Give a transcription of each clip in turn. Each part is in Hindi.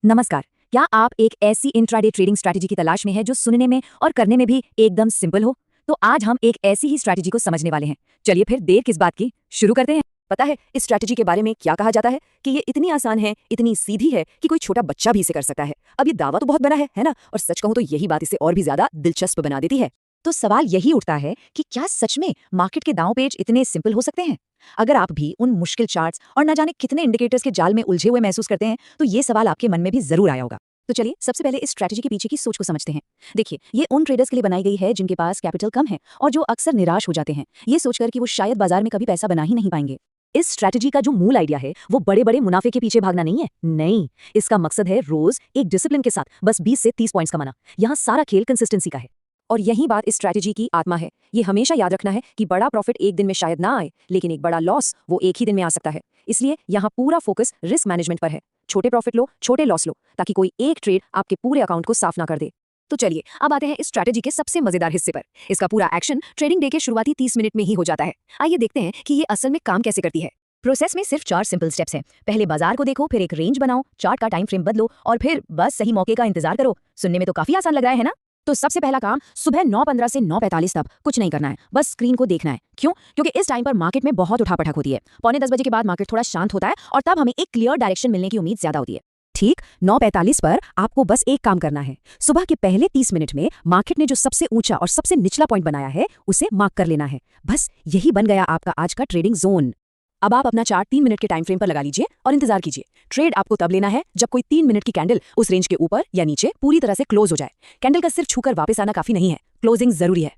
नमस्कार। क्या आप एक ऐसी इंट्राडे ट्रेडिंग स्ट्रैटेजी की तलाश में है जो सुनने में और करने में भी एकदम सिंपल हो? तो आज हम एक ऐसी ही स्ट्रैटेजी को समझने वाले हैं। चलिए फिर देर किस बात की, शुरू करते हैं। पता है इस स्ट्रैटेजी के बारे में क्या कहा जाता है कि ये इतनी आसान है, इतनी सीधी है कि कोई छोटा बच्चा भी इसे कर सकता है। अब ये दावा तो बहुत बड़ा है ना? और सच कहूं तो यही बात इसे और भी ज्यादा दिलचस्प बना देती है। तो सवाल यही उठता है कि क्या सच में मार्केट के दांव पेच इतने सिंपल हो सकते हैं? अगर आप भी उन मुश्किल चार्ट्स और न जाने कितने इंडिकेटर्स के जाल में उलझे हुए महसूस करते हैं तो ये सवाल आपके मन में भी जरूर आया होगा। तो चलिए सबसे पहले इस स्ट्रैटेजी के पीछे की सोच को समझते हैं। देखिए, ये उन ट्रेडर्स के लिए बनाई गई है जिनके पास कैपिटल कम है और जो अक्सर निराश हो जाते हैं ये सोचकर कि वो शायद बाजार में कभी पैसा बना ही नहीं पाएंगे। इस स्ट्रैटेजी का जो मूल आइडिया है वो बड़े बड़े मुनाफे के पीछे भागना नहीं है। नहीं, इसका मकसद है रोज एक डिसिप्लिन के साथ बस 20 से 30 पॉइंट्स कमाना। यहाँ सारा खेल कंसिस्टेंसी का है। और यही बात इस स्ट्रैटेजी की आत्मा है। ये हमेशा याद रखना है कि बड़ा प्रॉफिट एक दिन में शायद ना आए, लेकिन एक बड़ा लॉस वो एक ही दिन में आ सकता है। इसलिए यहाँ पूरा फोकस रिस्क मैनेजमेंट पर है। छोटे प्रॉफिट लो, छोटे लॉस लो, ताकि कोई एक ट्रेड आपके पूरे अकाउंट को साफ ना कर दे। तो चलिए अब आते हैं इस स्ट्रैटेजी के सबसे मजेदार हिस्से पर। इसका पूरा एक्शन ट्रेडिंग डे के शुरुआती 30 मिनट में ही हो जाता है। आइए देखते हैं कि ये असल में काम कैसे करती है। प्रोसेस में सिर्फ 4 सिंपल स्टेप्स हैं। पहले बाजार को देखो, फिर एक रेंज बनाओ, चार्ट का टाइम फ्रेम बदलो और फिर बस सही मौके का इंतजार करो। सुनने में तो काफी आसान लग रहा है ना? तो सबसे पहला काम, सुबह 9:15 से 9:45 तक कुछ नहीं करना है, बस स्क्रीन को देखना है। क्यों? क्योंकि इस टाइम पर मार्केट में बहुत उठापटक होती है। पौने 10 बजे के बाद मार्केट थोड़ा शांत होता है और तब हमें एक क्लियर डायरेक्शन मिलने की उम्मीद ज्यादा होती है। ठीक 9:45 पर आपको बस एक काम करना है। सुबह के पहले 30 मिनट में मार्केट ने जो सबसे ऊंचा और सबसे निचला पॉइंट बनाया है उसे मार्क कर लेना है। बस यही बन गया आपका आज का ट्रेडिंग जोन। अब आप अपना चार्ट 3 मिनट के टाइम फ्रेम पर लगा लीजिए और इंतजार कीजिए। ट्रेड आपको तब लेना है जब कोई 3 मिनट की कैंडल उस रेंज के ऊपर या नीचे पूरी तरह से क्लोज हो जाए। कैंडल का सिर्फ छूकर वापस आना काफी नहीं है, क्लोजिंग जरूरी है।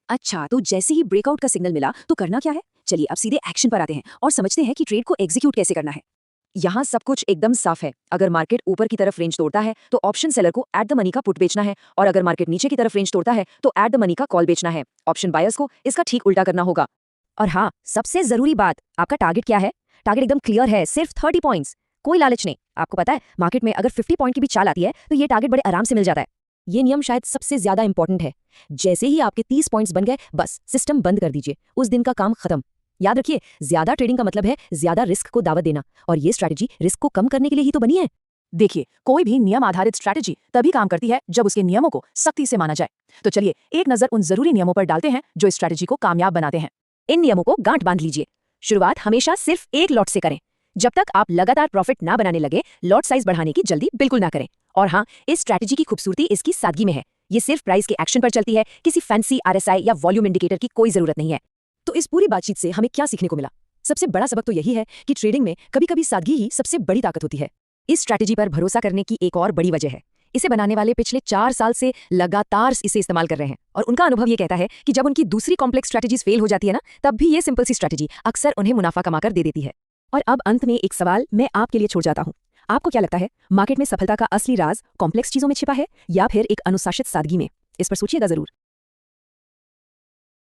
अच्छा, तो जैसे ही ब्रेकआउट का सिग्नल मिला तो करना क्या है? चलिए अब सीधे एक्शन पर आते हैं और समझते हैं कि ट्रेड को एग्जीक्यूट कैसे करना है। यहाँ सब कुछ एकदम साफ है। अगर मार्केट ऊपर की तरफ रेंज तोड़ता है तो ऑप्शन सेलर को एट द मनी का पुट बेचना है, और अगर मार्केट नीचे की तरफ रेंज तोड़ता है तो एट द मनी का कॉल बेचना है। ऑप्शन बायर्स को इसका ठीक उल्टा करना होगा। और हाँ, सबसे जरूरी बात, आपका टारगेट क्या है? टारगेट एकदम क्लियर है, सिर्फ 30 पॉइंट्स। कोई लालच नहीं। आपको पता है मार्केट में अगर 50 पॉइंट की भी चाल आती है तो ये टारगेट बड़े आराम से मिल जाता है। ये नियम शायद सबसे ज्यादा इंपॉर्टेंट है। जैसे ही आपके 30 पॉइंट्स बन गए, बस सिस्टम बंद कर दीजिए, उस दिन का काम खत्म। याद रखिए, ज्यादा ट्रेडिंग का मतलब है ज्यादा रिस्क को दावत देना, और ये स्ट्रैटेजी रिस्क को कम करने के लिए ही तो बनी है। देखिए, कोई भी नियम आधारित स्ट्रैटेजी तभी काम करती है जब उसके नियमों को सख्ती से माना जाए। तो चलिए एक नजर उन जरूरी नियमों पर डालते हैं जो इस स्ट्रैटेजी को कामयाब बनाते हैं। इन नियमों को गांठ बांध लीजिए। शुरुआत हमेशा सिर्फ एक लॉट से करें। जब तक आप लगातार प्रॉफिट ना बनाने लगे, लॉट साइज बढ़ाने की जल्दी बिल्कुल ना करें। और हाँ, इस स्ट्रैटेजी की खूबसूरती इसकी सादगी में है। ये सिर्फ प्राइस के एक्शन पर चलती है, किसी फैंसी आरएसआई या वॉल्यूम इंडिकेटर की कोई जरूरत नहीं है। तो इस पूरी बातचीत से हमें क्या सीखने को मिला? सबसे बड़ा सबक तो यही है कि ट्रेडिंग में कभी कभी सादगी ही सबसे बड़ी ताकत होती है। इस स्ट्रैटेजी पर भरोसा करने की एक और बड़ी वजह है, इसे बनाने वाले पिछले 4 साल से लगातार इसे इस्तेमाल कर रहे हैं, और उनका अनुभव ये कहता है कि जब उनकी दूसरी कॉम्प्लेक्स स्ट्रैटेजीज फेल हो जाती है ना, तब भी ये सिंपल सी स्ट्रैटेजी अक्सर उन्हें मुनाफा कमाकर दे देती है। और अब अंत में एक सवाल मैं आपके लिए छोड़ जाता हूँ। आपको क्या लगता है, मार्केट में सफलता का असली राज कॉम्प्लेक्स चीजों में छिपा है या फिर एक अनुशासित सादगी में? इस पर सोचिएगा जरूर।